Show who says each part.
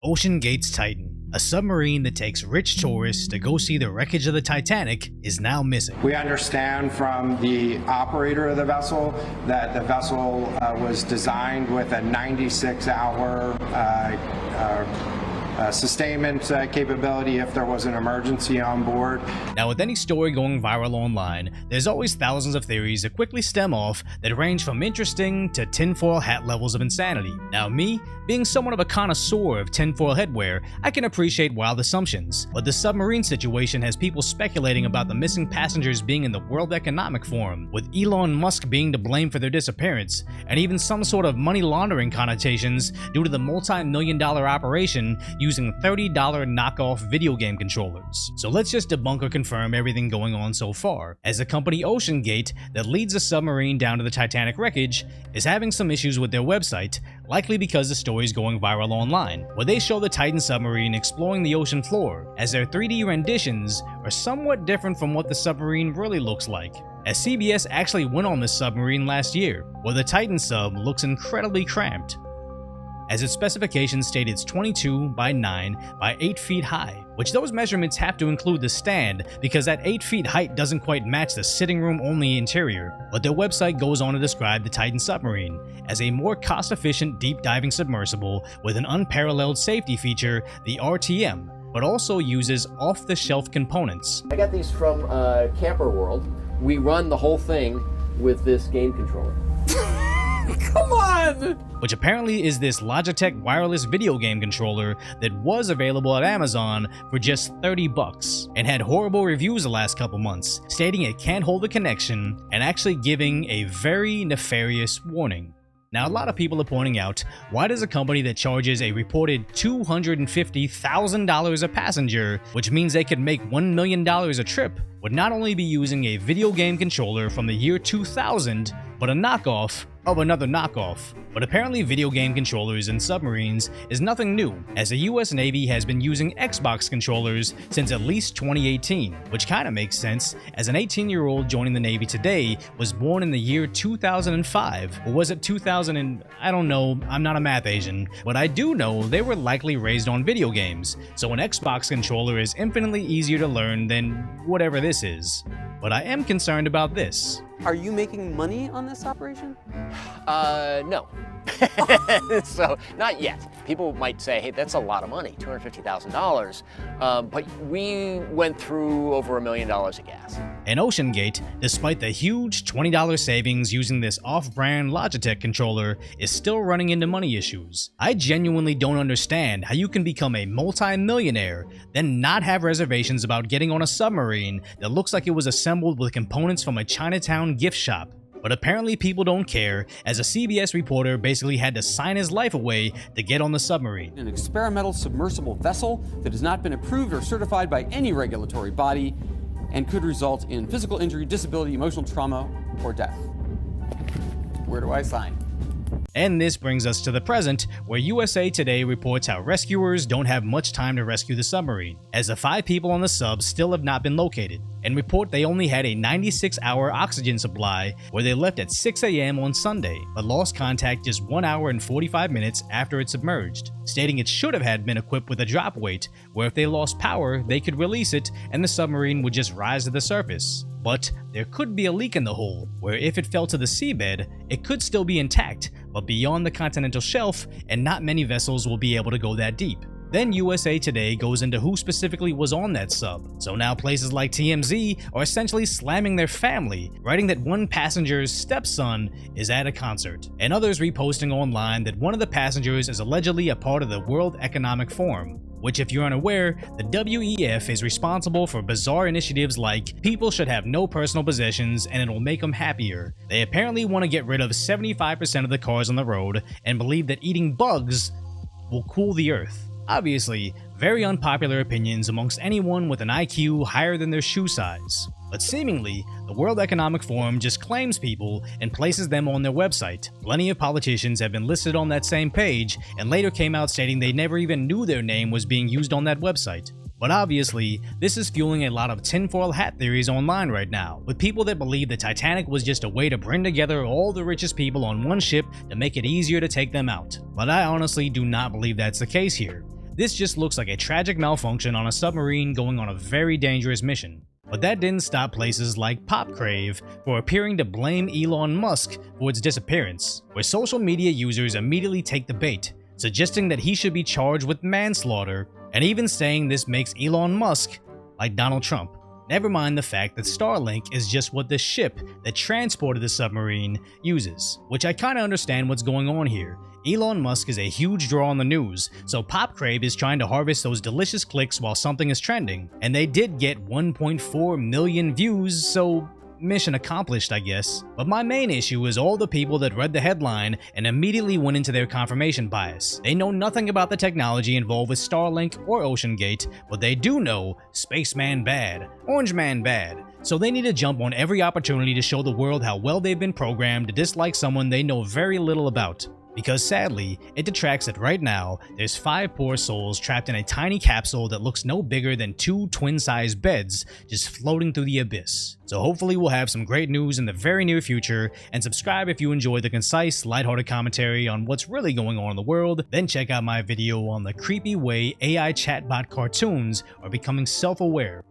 Speaker 1: OceanGate's Titan, a submarine that takes rich tourists to go see the wreckage of the Titanic, is now missing.
Speaker 2: We understand from the operator of the vessel that the vessel was designed with a 96-hour sustainment capability if there was an emergency on board.
Speaker 1: Now, with any story going viral online, there's always thousands of theories that quickly stem off that range from interesting to tinfoil hat levels of insanity. Now, me, being somewhat of a connoisseur of tinfoil headwear, I can appreciate wild assumptions, but the submarine situation has people speculating about the missing passengers being in the World Economic Forum, with Elon Musk being to blame for their disappearance, and even some sort of money laundering connotations due to the multi-million-dollar operation using $30 knockoff video game controllers. So let's just debunk or confirm everything going on so far, as the company OceanGate that leads a submarine down to the Titanic wreckage is having some issues with their website, likely because the story is going viral online, where they show the Titan submarine exploring the ocean floor, as their 3D renditions are somewhat different from what the submarine really looks like. As CBS actually went on this submarine last year, where the Titan sub looks incredibly cramped, as its specifications state it's 22 by 9 by 8 feet high, which those measurements have to include the stand because that 8 feet height doesn't quite match the sitting room only interior. But their website goes on to describe the Titan submarine as a more cost-efficient deep diving submersible with an unparalleled safety feature, the RTM, but also uses off-the-shelf components.
Speaker 3: I got these from Camper World. We run the whole thing with this game controller.
Speaker 4: Come on!
Speaker 1: Which apparently is this Logitech wireless video game controller that was available at Amazon for just $30 and had horrible reviews the last couple months, stating it can't hold the connection and actually giving a very nefarious warning. Now, a lot of people are pointing out, why does a company that charges a reported $250,000 a passenger, which means they could make $1 million a trip, would not only be using a video game controller from the year 2000, but a knockoff of another knockoff? But apparently video game controllers in submarines is nothing new, as the US Navy has been using Xbox controllers since at least 2018, which kinda makes sense, as an 18-year-old joining the Navy today was born in the year 2005, or was it 2000 and I don't know, I'm not a math Asian, but I do know they were likely raised on video games, so an Xbox controller is infinitely easier to learn than whatever this is. But I am concerned about this.
Speaker 4: Are you making money on this operation?
Speaker 3: No. So, not yet. People might say, hey, that's a lot of money, $250,000. But we went through over $1 million of gas.
Speaker 1: And OceanGate, despite the huge $20 savings using this off-brand Logitech controller, is still running into money issues. I genuinely don't understand how you can become a multi-millionaire, then not have reservations about getting on a submarine that looks like it was assembled with components from a Chinatown gift shop. But apparently people don't care, as a CBS reporter basically had to sign his life away to get on the submarine.
Speaker 5: An experimental submersible vessel that has not been approved or certified by any regulatory body and could result in physical injury, disability, emotional trauma, or death. Where do I sign?
Speaker 1: And this brings us to the present, where USA Today reports how rescuers don't have much time to rescue the submarine, as the 5 people on the sub still have not been located, and report they only had a 96-hour oxygen supply where they left at 6 a.m. on Sunday, but lost contact just 1 hour and 45 minutes after it submerged, stating it should have had been equipped with a drop weight, where if they lost power, they could release it and the submarine would just rise to the surface. But there could be a leak in the hull, where if it fell to the seabed, it could still be intact, but beyond the continental shelf, and not many vessels will be able to go that deep. Then USA Today goes into who specifically was on that sub, so now places like TMZ are essentially slamming their family, writing that one passenger's stepson is at a concert, and others reposting online that one of the passengers is allegedly a part of the World Economic Forum, which, if you're unaware, the WEF is responsible for bizarre initiatives like people should have no personal possessions and it'll make them happier. They apparently want to get rid of 75% of the cars on the road and believe that eating bugs will cool the earth. Obviously, very unpopular opinions amongst anyone with an IQ higher than their shoe size. But seemingly, the World Economic Forum just claims people and places them on their website. Plenty of politicians have been listed on that same page and later came out stating they never even knew their name was being used on that website. But obviously, this is fueling a lot of tinfoil hat theories online right now, with people that believe the Titanic was just a way to bring together all the richest people on one ship to make it easier to take them out. But I honestly do not believe that's the case here. This just looks like a tragic malfunction on a submarine going on a very dangerous mission. But that didn't stop places like PopCrave for appearing to blame Elon Musk for its disappearance, where social media users immediately take the bait, suggesting that he should be charged with manslaughter, and even saying this makes Elon Musk like Donald Trump. Never mind the fact that Starlink is just what the ship that transported the submarine uses, which I kinda understand what's going on here. Elon Musk is a huge draw on the news, so PopCrave is trying to harvest those delicious clicks while something is trending, and they did get 1.4 million views, so mission accomplished, I guess. But my main issue is all the people that read the headline and immediately went into their confirmation bias. They know nothing about the technology involved with Starlink or OceanGate, but they do know Spaceman bad, Orange Man bad. So they need to jump on every opportunity to show the world how well they've been programmed to dislike someone they know very little about. Because sadly, it detracts that right now, there's 5 poor souls trapped in a tiny capsule that looks no bigger than 2 twin-sized beds just floating through the abyss. So hopefully we'll have some great news in the very near future, and subscribe if you enjoy the concise, lighthearted commentary on what's really going on in the world, then check out my video on the creepy way AI chatbot cartoons are becoming self-aware.